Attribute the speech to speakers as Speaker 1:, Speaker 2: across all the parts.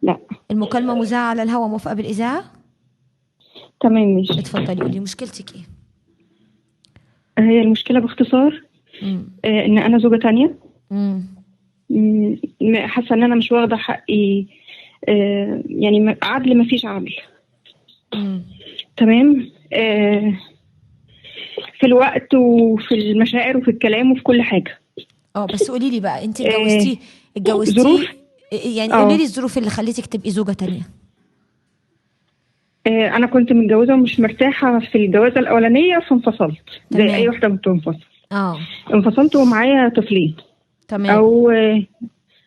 Speaker 1: لا.
Speaker 2: المكالمة مذاعة على الهوا، موافقة بالإذاعة؟
Speaker 1: تمام ماشي.
Speaker 2: اتفضلي قولي مشكلتك ايه.
Speaker 1: هي المشكلة باختصار
Speaker 2: امم.
Speaker 1: إن أنا زوجة تانية.
Speaker 2: امم.
Speaker 1: حاسة إن أنا مش واخدة حقي. يعني عدل، ما فيش عدل.
Speaker 2: امم.
Speaker 1: تمام. في الوقت وفي المشاعر وفي الكلام وفي كل حاجة.
Speaker 2: اه بس قولي لي بقى، انت
Speaker 1: آه، ظروف.
Speaker 2: اتجوزتيه يعني قولي
Speaker 1: اه
Speaker 2: لي الظروف اللي خليتك تبقي زوجة تانية.
Speaker 1: انا كنت متجوزه ومش مرتاحه في الجوازه الاولانيه، فانفصلت زي اي
Speaker 2: تمام.
Speaker 1: واحده بتنفصل.
Speaker 2: اه.
Speaker 1: انفصلت ومعايا طفلين،
Speaker 2: تمام.
Speaker 1: او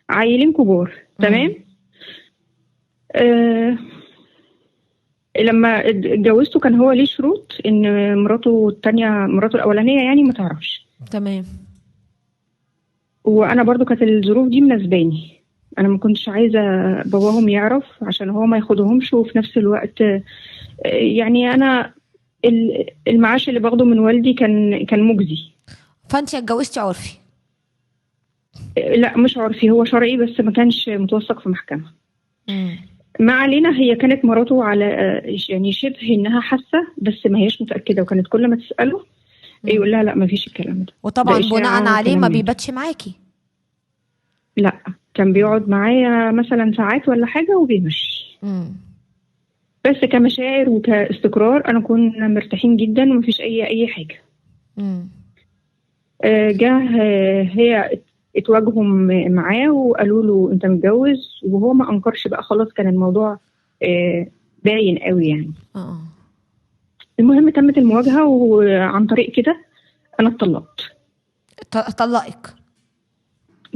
Speaker 1: عيلين كبار. تمام.
Speaker 2: امم.
Speaker 1: آه لما اتجوزته كان هو ليه شروط ان مراته التانية، مراته الاولانيه يعني، ما تعرفش.
Speaker 2: تمام.
Speaker 1: وانا برضو كانت الظروف دي مناسباني. انا ما كنتش عايزه باباهم يعرف عشان هو ما ياخدهمش، وفي نفس الوقت يعني انا المعاش اللي باخده من والدي كان مجزي.
Speaker 2: فانت اتجوزتي عرفي.
Speaker 1: لا مش عرفي، هو شرعي بس ما كانش متوثق في محكمة.
Speaker 2: امم.
Speaker 1: ما علينا. هي كانت مراته على يعني شبه انها حاسة بس ما هيش متأكدة، وكانت كل ما تسأله
Speaker 2: امم.
Speaker 1: يقول لها لا ما فيش الكلام ده
Speaker 2: وطبعا بناء
Speaker 1: إشاعة
Speaker 2: عليه
Speaker 1: وكلام
Speaker 2: ما
Speaker 1: من ده.
Speaker 2: بيباتش معاكي.
Speaker 1: لا، كان
Speaker 2: امم.
Speaker 1: بيقعد معايا مثلا ساعات ولا حاجة وبيمشي.
Speaker 2: امم.
Speaker 1: بس كمشاعر وكاستقرار أنا كنا مرتاحين جدا ومفيش أي حاجة.
Speaker 2: امم.
Speaker 1: جه هي اتواجهوا معاه وقالوا له انت متجوز، وهو ما انكرش بقى. خلاص كان الموضوع آه، باين قوي يعني.
Speaker 2: اه.
Speaker 1: المهم تمت المواجهة، وعن طريق كده أنا اتطلقت.
Speaker 2: طلقك.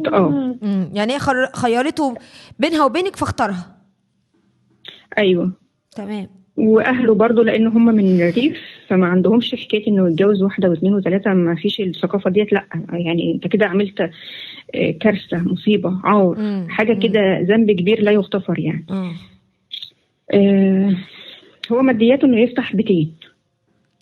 Speaker 1: اه.
Speaker 2: يعني هي خيرته بينها وبينك فاختارها.
Speaker 1: أيوه.
Speaker 2: تمام.
Speaker 1: وأهله برضو لأن هم من الريف، فما عندهمش حكاية إنه يتجوز واحدة واثنين وثلاثة. ما فيش الثقافة ديت. لأ يعني أنت كده عملت كارثة، مصيبة، عار، حاجة
Speaker 2: امم.
Speaker 1: كده، ذنب كبير لا يغتفر يعني.
Speaker 2: اه.
Speaker 1: آه، هو مادياته إنه يفتح بيتين.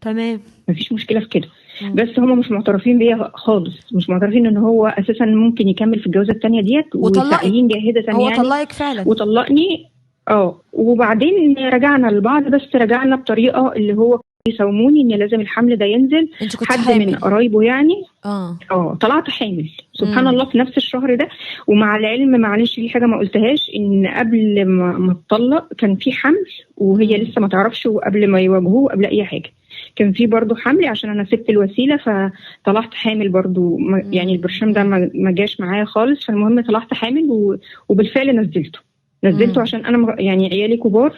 Speaker 2: تمام.
Speaker 1: مفيش مشكلة في كده.
Speaker 2: مم.
Speaker 1: بس هم مش معترفين بيا خالص، مش معترفين ان هو اساسا ممكن يكمل في الجوازة التانية ديت، وسعيين
Speaker 2: وطلقك.
Speaker 1: جاهدة
Speaker 2: هو
Speaker 1: يعني.
Speaker 2: طلقك فعلا.
Speaker 1: وطلقني. اه، وبعدين رجعنا لبعض، بس رجعنا بطريقة اللي هو يساوموني ان لازم الحمل ده ينزل.
Speaker 2: انت كنت
Speaker 1: حد من
Speaker 2: حامل.
Speaker 1: قرايبه يعني.
Speaker 2: اه.
Speaker 1: اه، طلعت حامل سبحان
Speaker 2: امم.
Speaker 1: الله في نفس الشهر ده. ومع العلم، معلش في حاجة ما قلتهاش، ان قبل ما اتطلق كان في حمل وهي
Speaker 2: امم.
Speaker 1: لسه ما تعرفش، وقبل ما يواجهوه قبل اي حاجة كان في برضو حمل، عشان انا سبت الوسيلة فطلعت حامل برضو. يعني البرشام ده
Speaker 2: امم.
Speaker 1: ما جاش معايا خالص. فالمهم طلعت حامل وبالفعل نزلته. نزلته
Speaker 2: امم.
Speaker 1: عشان انا يعني عيالي كبار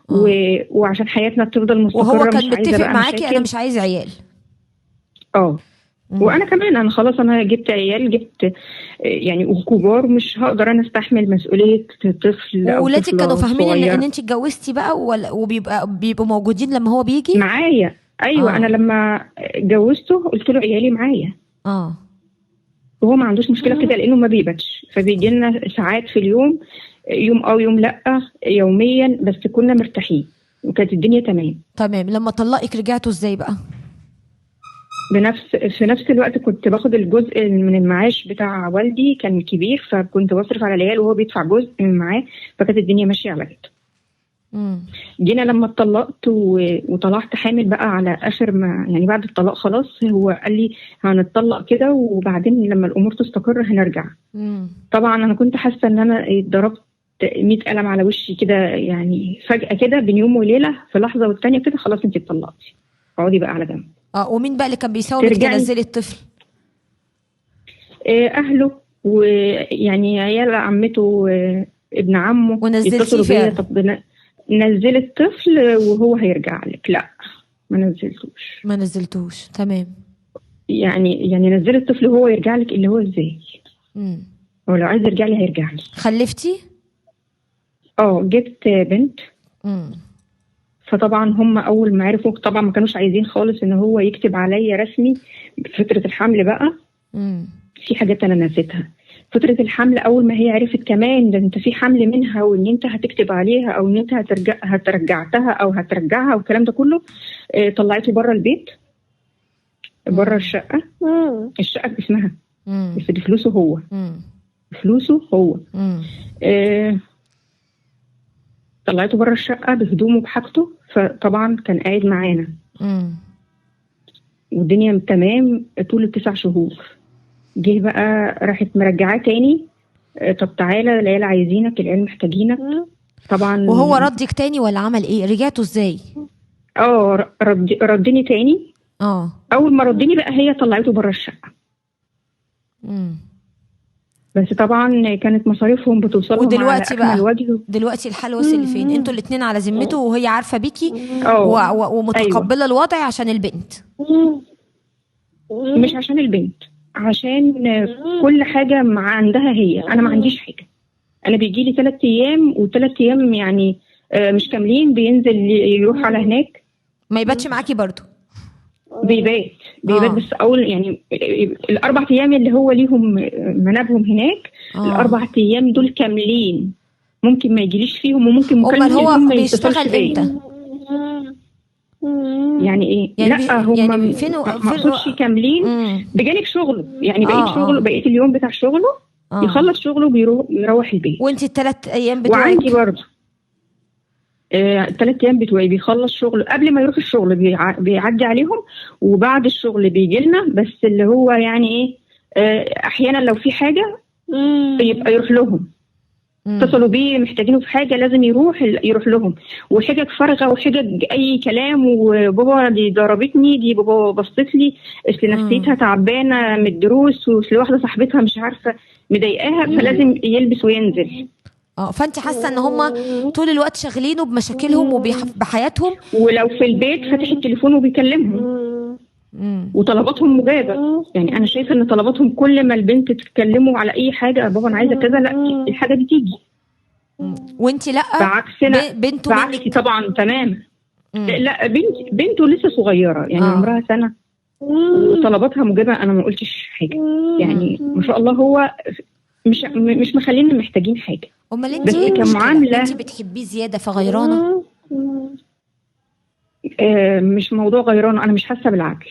Speaker 1: و...
Speaker 2: اه.
Speaker 1: وعشان حياتنا تفضل
Speaker 2: وهو
Speaker 1: مستقرة،
Speaker 2: كان
Speaker 1: مش عايزة
Speaker 2: متفق
Speaker 1: بقى
Speaker 2: معاكي انا
Speaker 1: مشاكل.
Speaker 2: مش عايز عيال.
Speaker 1: اه.
Speaker 2: امم.
Speaker 1: وانا كمان انا خلاص، انا جبت عيال، جبت يعني وكبار، مش هقدر انا استحمل مسؤولية طفل او
Speaker 2: وولادك كانوا
Speaker 1: طفلة
Speaker 2: فاهمين ان
Speaker 1: صغيرة
Speaker 2: انت اتجوزتي بقى، ولا بيبقوا موجودين لما هو بيجي؟
Speaker 1: معايا. ايوه، انا
Speaker 2: اه.
Speaker 1: لما اتجوزته قلت له عيالي معايا،
Speaker 2: اه.
Speaker 1: وهو ما عندوش مشكلة في كده لانه ما بيباتش، فبيجي لنا ساعات في اليوم، يوم او يوم لا، يوميا، بس كنا مرتاحين وكانت الدنيا تمام.
Speaker 2: تمام. لما طلقك رجعتوا ازاي بقى؟
Speaker 1: في نفس الوقت كنت باخد الجزء من المعاش بتاع والدي، كان كبير، فكنت بصرف على العيال وهو بيدفع جزء من معاه، فكانت الدنيا ماشية على كده.
Speaker 2: امم.
Speaker 1: جينا لما اتطلقت وطلعت حامل بقى على اخر ما يعني، بعد الطلاق خلاص هو قال لي هنتطلق كده، وبعدين لما الامور تستقر هنرجع.
Speaker 2: امم.
Speaker 1: طبعا انا كنت حاسه ان انا اتضربت 100 قلم على وشي كده يعني، فجأة كده بين يوم وليلة، في لحظة والتانية كده خلاص انت اتطلقتي، اقعدي بقى على جنب.
Speaker 2: اه. ومين بقى اللي كان بيساومك
Speaker 1: ترجعي
Speaker 2: تنزلي الطفل؟
Speaker 1: اهله، ويعني عيال عمته، ابن عمه
Speaker 2: ونزلتيه
Speaker 1: يتصلوا بيا،
Speaker 2: فعلا؟
Speaker 1: طب نزل الطفل وهو هيرجع لك. لا، ما نزلتوش.
Speaker 2: ما نزلتوش. تمام.
Speaker 1: يعني نزل الطفل وهو يرجع لك، اللي هو ازاي؟
Speaker 2: امم.
Speaker 1: هو لو عايز يرجع لي هيرجع لي.
Speaker 2: خلفتي؟
Speaker 1: اه، جبت بنت.
Speaker 2: امم.
Speaker 1: فطبعا هم اول ما عرفوا طبعا ما كانوش عايزين خالص ان هو يكتب عليا رسمي. فترة الحمل بقى
Speaker 2: امم.
Speaker 1: في حاجات انا نسيتها. فترة الحمل اول ما هي عرفت كمان ده انت في حمل منها، وان انت هتكتب عليها، او ان انت هترجعتها او هترجعها، والكلام ده كله، طلعته بره البيت، بره
Speaker 2: امم.
Speaker 1: الشقة. الشقة باسمها،
Speaker 2: امم.
Speaker 1: بس بفلوسه هو.
Speaker 2: امم.
Speaker 1: بفلوسه هو.
Speaker 2: امم.
Speaker 1: آه، طلعته بره الشقه بهدومه بحاجته، فطبعا كان قاعد معانا والدنيا تمام طول ال9 شهور. جه بقى راحت مرجعاه تاني، طب تعالى العيال عايزينك، العيال محتاجينك. طبعا.
Speaker 2: وهو ردك تاني ولا عمل ايه؟ رجعتوا ازاي؟
Speaker 1: ردني تاني. اول ما ردني بقى هي طلعته بره الشقه. بس طبعا كانت مصاريفهم بتوصلهم على اكمل وجه.
Speaker 2: دلوقتي الحال وصل لفين؟ انتوا الاتنين على ذمته وهي عارفه بيكي ومتقبله أيوة. الوضع عشان البنت؟
Speaker 1: مش عشان البنت، عشان كل حاجه عندها هي. انا ما عنديش حاجه. انا بيجي لي 3 ايام و3 ايام يعني مش كاملين، بينزل يروح على هناك.
Speaker 2: ما يباتش معاكي برضو؟
Speaker 1: بيبات بس اول يعني ال4 ايام اللي هو ليهم منابهم هناك. ال4 ايام دول كاملين، ممكن ما يجيليش فيهم وممكن
Speaker 2: مكالمه هو ما يشتغل امتى؟
Speaker 1: يعني ايه؟
Speaker 2: يعني
Speaker 1: لا هم
Speaker 2: يعني
Speaker 1: ما اقصدش كاملين بجانب شغله، يعني بقيت شغله بقيت اليوم بتاع شغله يخلص شغله بيروح البيت.
Speaker 2: وانت ال3 ايام بتوعك؟
Speaker 1: وعندي برضه 3 ايام بتوعي بيخلص شغله قبل ما يروح الشغل، بيعدي عليهم، وبعد الشغل بيجي لنا. بس اللي هو يعني ايه، احيانا لو في حاجه يبقى يروح لهم. اتصلوا بيه محتاجينه في حاجه لازم يروح لهم. وحجج فارغه وحجج اي كلام، وبابا دي ضربتني، دي بابا بصت لي، اصل نفسيتها تعبانه من الدروس، واصل واحده صاحبتها مش عارفه مضايقاها، فلازم يلبس وينزل.
Speaker 2: فانت حاسه ان هم طول الوقت شاغلينه بمشاكلهم وبحياتهم،
Speaker 1: ولو في البيت فاتح التليفون وبيكلمهم وطلباتهم مجابه. يعني انا شايفه ان طلباتهم كل ما البنت تتكلموا على اي حاجه، بابا انا عايزه كذا، لا الحاجه دي تيجي.
Speaker 2: وانت لا،
Speaker 1: بعكسنا
Speaker 2: بنته
Speaker 1: بعكسي طبعا تمام. لا بنته لسه صغيره يعني عمرها سنه وطلباتها مجابه. انا ما قلتش حاجه يعني ما شاء الله. هو مش مخلينا محتاجين حاجه.
Speaker 2: امال انت ايه كمعامله؟ انت بتحبيه زياده فغيرانه؟
Speaker 1: مش موضوع غيرانه، انا مش حاسه بالعدل.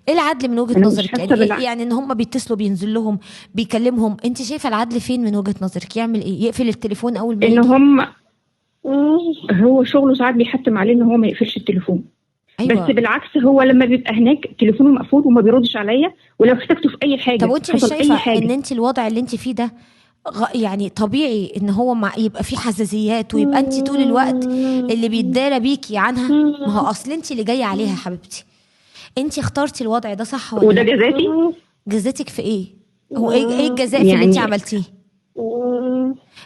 Speaker 2: ايه العدل من وجهه نظرك؟ يعني ان هم بيتصلوا بينزل لهم بيكلمهم، انت شايفه العدل فين من وجهه نظرك؟ يعمل ايه؟ يقفل التليفون اول ما
Speaker 1: ان هم هو شغله ساعات بيحتم عليه ان هو ما يقفلش التليفون. أيوة. بس بالعكس هو لما بيبقى هناك تليفونه مقفول وما بيردش عليا، ولو احتاجته في اي حاجه.
Speaker 2: طب وانت مش شايفه ان انت الوضع اللي انت فيه ده يعني طبيعي ان هو يبقى فيه حساسيات، ويبقى انت طول الوقت اللي بيتدارى بيكي عنها؟ ما هو اصل انت اللي جايه عليها يا حبيبتي، انت اخترتي الوضع ده صح ولا؟
Speaker 1: وده جزاتي؟
Speaker 2: جزاتك في ايه؟ هو ايه الجزاء في اللي انت عملتيه؟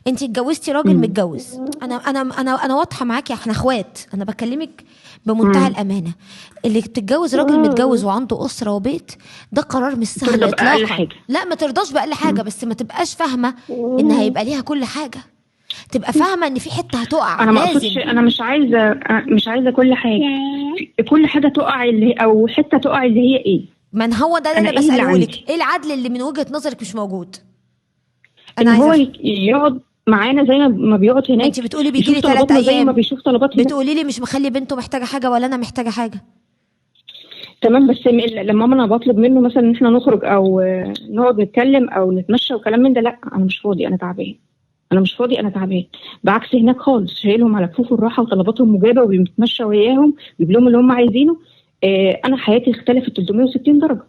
Speaker 2: انت اتجوزتي راجل متجوز. انا واضحه معاكي، احنا اخوات، انا بكلمك بمنتهى الامانه. اللي بتتجوز راجل متجوز وعنده اسره وبيت، ده قرار مش سهل اطلاقا. لا ما ترضاش باقل حاجه، بس ما تبقاش فاهمه ان هيبقى ليها كل حاجه. تبقى فاهمه ان في حته هتقع.
Speaker 1: انا ما اقصدش، انا مش عايزه كل حاجه تقع، اللي او حته تقع اللي هي ايه.
Speaker 2: من هو ده اللي بساله لك. ايه العدل اللي من وجهه نظرك مش موجود؟
Speaker 1: انا هو يقعد معانا زي ما بيقعد هناك.
Speaker 2: انت بتقولي بيجي لي 3 ايام
Speaker 1: زي ما بيشوف طلباتنا.
Speaker 2: بتقولي لي مش مخلي بنته محتاجه حاجه ولا انا محتاجه حاجه.
Speaker 1: تمام، بس لما انا بطلب منه مثلا ان احنا نخرج او نقعد نتكلم او نتمشى وكلام من ده، لا انا مش فاضي، انا تعبان، انا مش فاضي، انا تعبان. بعكس هناك خالص، شايلهم على كفوف الراحه وطلباتهم مجابه وبيتمشى وياهم بيجيب لهم اللي هم عايزينه. انا حياتي اختلفت 360 درجه.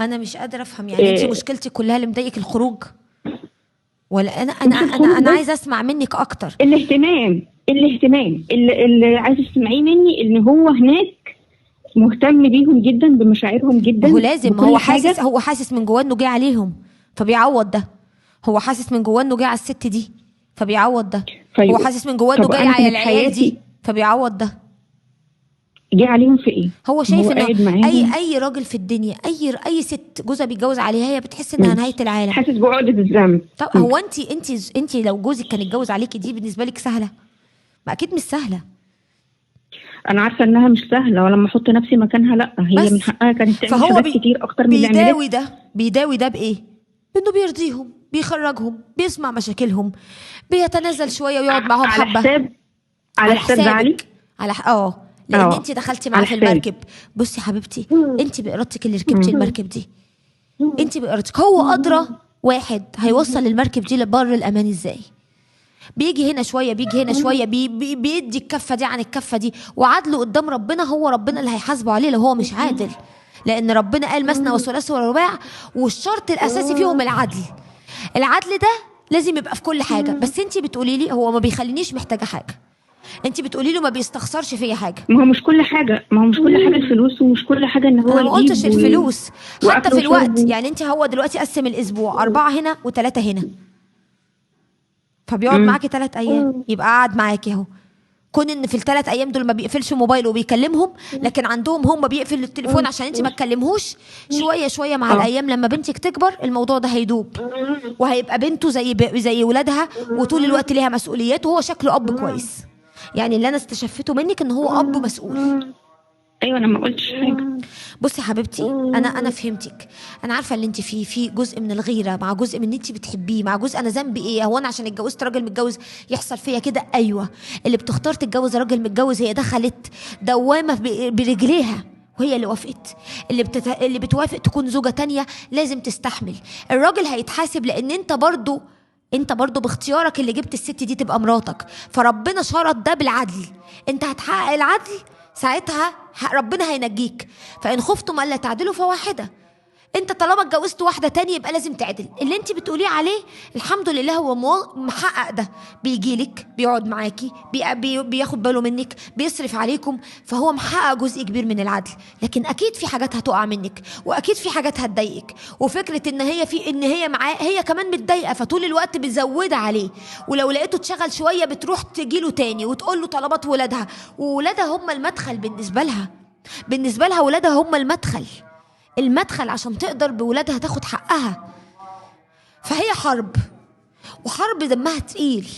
Speaker 2: انا مش قادره افهم يعني انت مشكلتك كلها اللي مضايقك الخروج، ولا انا عايزه اسمع منك اكتر.
Speaker 1: الاهتمام اللي عايزه تسمعيه مني ان هو هناك مهتم بيهم جدا، بمشاعرهم جدا.
Speaker 2: هو لازم، هو حاسس من جواه انه جاي عليهم فبيعوض ده. هو حاسس من جواه انه جاي على الست دي فبيعوض ده. هو حاسس من جواه انه جاي على العيال دي فبيعوض ده.
Speaker 1: جه عليهم في ايه؟
Speaker 2: هو شايف ان اي راجل في الدنيا، اي ست جوزها بيتجوز عليها هي بتحس انها نهايه العالم،
Speaker 1: حاسس بعقده الذنب.
Speaker 2: طب هو انت لو جوزك كان يتجوز عليكي دي بالنسبه لك سهله؟ ما اكيد مش سهله.
Speaker 1: انا عارفه انها مش سهله، ولما احط نفسي مكانها لا، هي من حقها كانت تعمل حاجات كتير اكتر من اللي عملتها.
Speaker 2: بيداوي ده بايه؟ انه بيرضيهم، بيخرجهم، بيسمع مشاكلهم، بيتنازل شويه ويقعد معاهم حبه
Speaker 1: على حساب علي،
Speaker 2: على لان انت دخلتي معاه في المركب. بصي حبيبتي، انت بارادتك اللي ركبتي المركب دي، انت بارادتك. هو ادرى واحد هيوصل المركب دي لبر الامان ازاي. بيجي هنا شويه بيجي هنا شويه، بيدي الكفه دي عن الكفه دي، وعدله قدام ربنا هو ربنا اللي هيحاسبه عليه لو هو مش عادل، لان ربنا قال مثنى وثلاث ورباع، والشرط الاساسي فيهم العدل. العدل ده لازم يبقى في كل حاجه. بس انت بتقولي لي هو ما بيخلينيش محتاجه حاجه، انت بتقولي له ما بيستخسرش فيا حاجه.
Speaker 1: ما هو مش كل حاجه، الفلوس، ومش كل حاجه ان هو
Speaker 2: انا ما قلتش الفلوس، حتى في الوقت.
Speaker 1: وشرب.
Speaker 2: يعني انت هو دلوقتي قسم الاسبوع 4 هنا و3 هنا، فبيقعد معاكي 3 ايام، يبقى قعد معاكي اهو. كون ان في ال3 ايام دول ما بيقفلش موبايله وبيكلمهم، لكن عندهم هم بيقفل التليفون عشان انت ما تكلمهوش. شويه شويه مع الايام لما بنتك تكبر الموضوع ده هيدوب، وهيبقى بنته زي ولادها، وطول الوقت ليها مسؤوليات، وهو شكله اب كويس. يعني اللي انا استشفته منك ان هو اب مسؤول.
Speaker 1: ايوه انا ما قلتش حاجه.
Speaker 2: بصي يا حبيبتي، انا فهمتك. انا عارفه اللي انت فيه، في جزء من الغيره، مع جزء من ان انت بتحبيه، مع جزء انا ذنبي ايه؟ هو انا عشان اتجوزت راجل متجوز يحصل فيا كده؟ ايوه. اللي بتختار تتجوز راجل متجوز هي دخلت دوامه برجليها وهي اللي وافقت. اللي بتوافق تكون زوجه تانية لازم تستحمل. الراجل هيتحاسب لان انت برضو باختيارك اللي جبت الست دي تبقى مراتك، فربنا شرط ده بالعدل. انت هتحقق العدل ساعتها ربنا هينجيك. فإن خفتم ألا تعدلوا فواحدة. انت طالما اتجوزت واحدة تانية يبقى لازم تعدل. اللي انت بتقوليه عليه الحمد لله هو محقق ده، بيجيلك، بيقعد معاكي، بياخد باله منك، بيصرف عليكم، فهو محقق جزء كبير من العدل. لكن اكيد في حاجات هتقع منك، واكيد في حاجات هتضايقك، وفكرة ان هي معاه هي كمان متضايقة، فطول الوقت بتزود عليه. ولو لقيته اتشغل شوية بتروح تجيله تاني وتقول له طلبات ولادها، وولادها هم المدخل بالنسبة لها ولادها هم المدخل عشان تقدر بولادها تاخد حقها. فهي حرب، وحرب دمها تقيل.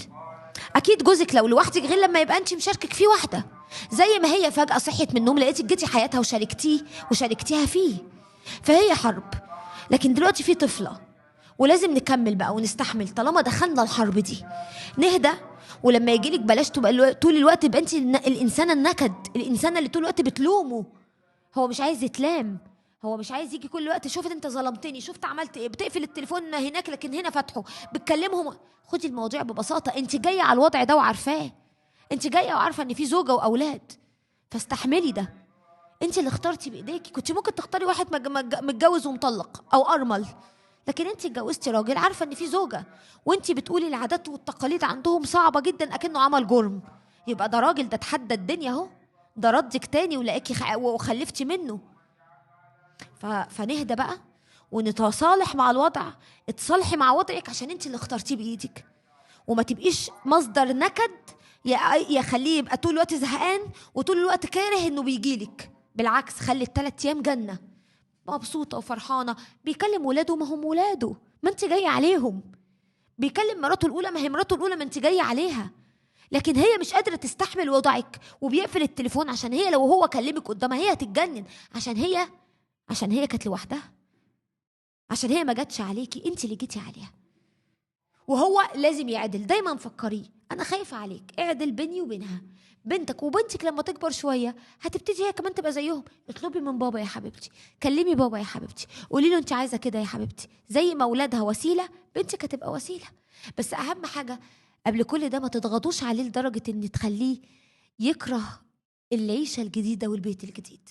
Speaker 2: اكيد جوزك لو لوحدك غير لما يبقى انت مشاركك فيه واحده. زي ما هي فجاه صحيت من النوم لقيتك جيتي حياتها وشاركتيها فيه، فهي حرب. لكن دلوقتي في طفله، ولازم نكمل بقى ونستحمل طالما دخلنا الحرب دي. نهدى، ولما يجيلك بلاش تبقى طول الوقت يبقى انت الانسانه النكد، الانسانه اللي طول الوقت بتلومه. هو مش عايز يتلام، هو مش عايز يجي كل وقت شفت انت ظلمتني، شفت عملت ايه، بتقفل التليفون هناك لكن هنا فاتحه، بتكلمهم. خدي المواضيع ببساطه، انت جايه على الوضع ده وعارفاه، انت جايه وعارفه ان في زوجه واولاد، فاستحملي ده. انت اللي اخترتي بايديكي. كنت ممكن تختاري واحد متجوز ومطلق او ارمل، لكن انت اتجوزتي راجل عارفه ان في زوجه، وانت بتقولي العادات والتقاليد عندهم صعبه جدا اكنه عمل جرم. يبقى ده راجل، ده تحدى الدنيا اهو، ده ردك تاني ولاقيكي وخلفتي منه. فنهدى بقى ونتصالح مع الوضع. اتصالحي مع وضعك عشان انت اللي اخترتيه بايدك، وما تبقيش مصدر نكد يخليه يبقى طول الوقت زهقان وطول الوقت كاره انه بيجيلك. بالعكس، خلي ال3 ايام جنه، مبسوطه وفرحانه. بيكلم ولاده، ما هم ولاده، ما انت جايه عليهم. بيكلم مراته الاولى، ما هي مراته الاولى، ما انت جايه عليها. لكن هي مش قادره تستحمل وضعك وبيقفل التليفون، عشان هي لو هو كلمك قدامها هي هتتجنن، عشان هي كانت لوحدها، عشان هي ما جاتش عليكي، انت اللي جيتي عليها. وهو لازم يعدل. دايما فكريه انا خايفه عليك، اعدل بيني وبينها. وبنتك لما تكبر شويه هتبتدي هي كمان تبقى زيهم. اطلبي من بابا يا حبيبتي، كلمي بابا يا حبيبتي، قولي له انت عايزه كده يا حبيبتي. زي ما اولادها وسيله، بنتك هتبقى وسيله. بس اهم حاجه قبل كل ده ما تضغطوش عليه لدرجه ان تخليه يكره العيشه الجديده والبيت الجديد.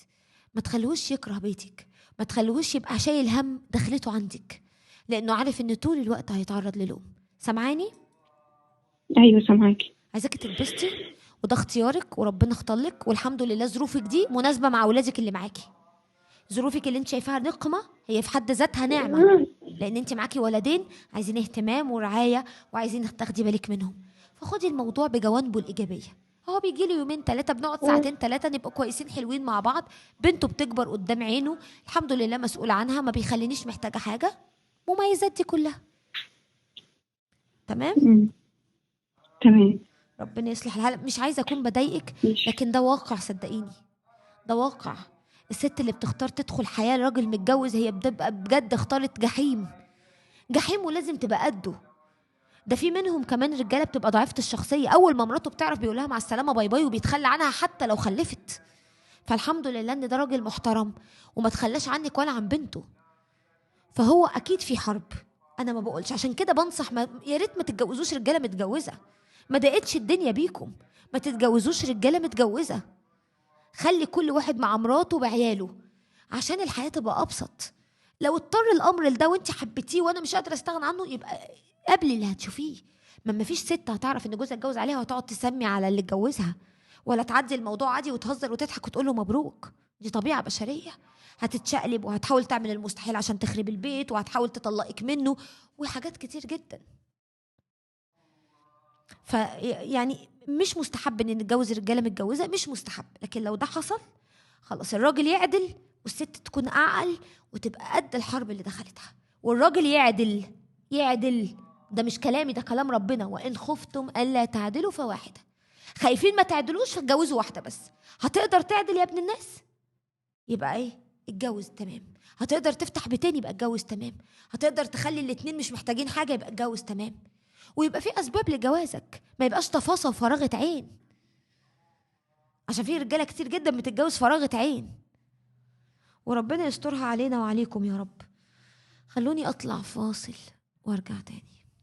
Speaker 2: ما تخلوش يكره بيتك، ما تخلوش يبقى شايل هم دخلته عندك، لانه عارف ان طول الوقت هيتعرض للوم. سامعاني؟
Speaker 1: ايوه سامعاكي.
Speaker 2: عايزاكي تنبسطي، وده اختيارك وربنا اختارلك، والحمد لله ظروفك دي مناسبه مع اولادك اللي معاكي. ظروفك اللي انت شايفاها نقمه هي في حد ذاتها نعمه، لان انت معاكي ولدين عايزين اهتمام ورعايه وعايزين تاخدي بالك منهم. فخدي الموضوع بجوانبه الايجابيه. هو بيجي له 2-3 بنقعد 2-3 نبقى كويسين حلوين مع بعض. بنته بتكبر قدام عينه، الحمد لله مسؤول عنها، ما بيخلينيش محتاجه حاجه. مميزات دي كلها. تمام. ربنا يصلح الحال. مش عايزه اكون بضايقك، لكن ده واقع، صدقيني ده واقع. الست اللي بتختار تدخل حياه راجل متجوز هي بتبقى بجد اختارت جحيم، ولازم تبقى قده. ده في منهم كمان رجاله بتبقى ضعيفه الشخصيه، اول ما مراته بتعرف بيقول لها مع السلامه باي باي، وبيتخلى عنها حتى لو خلفت. فالحمد لله ان ده راجل محترم وما تخلاش عنك ولا عن بنته. فهو اكيد في حرب، انا ما بقولش. عشان كده بنصح يا ريت ما تتجوزوش رجاله متجوزه. ما ضاقتش الدنيا بيكم، ما تتجوزوش رجاله متجوزه. خلي كل واحد مع مراته وعياله عشان الحياه تبقى ابسط. لو اضطر الامر لده وانت حبيتيه وانا مش قادره استغنى عنه، يبقى قبل اللي هتشوفيه. ما فيش ست هتعرف ان جوزها اتجوز عليها وتقعد تسمي على اللي اتجوزها، ولا تعدي الموضوع عادي وتهزر وتضحك وتقول له مبروك. دي طبيعه بشريه. هتتشقلب وهتحاول تعمل المستحيل عشان تخرب البيت، وهتحاول تطلقك منه، وحاجات كتير جدا. يعني مش مستحب ان نتجوز رجاله متجوزه، مش مستحب. لكن لو ده حصل خلاص الراجل يعدل والست تكون اعقل وتبقى قد الحرب اللي دخلتها. والراجل يعدل. ده مش كلامي، ده كلام ربنا. وان خفتم الا تعدلوا فواحده. خايفين ما تعدلوش فاتجوزوا واحده بس. هتقدر تعدل يا ابن الناس؟ يبقى ايه؟ اتجوز تمام. هتقدر تفتح بيتين؟ يبقى اتجوز تمام. هتقدر تخلي الاتنين مش محتاجين حاجه؟ يبقى اتجوز تمام. ويبقى في اسباب لجوازك، ما يبقاش تفاصيل وفراغة عين. عشان في رجاله كتير جدا بتتجوز فراغة عين. وربنا يسترها علينا وعليكم يا رب. خلوني اطلع فاصل وارجع تاني.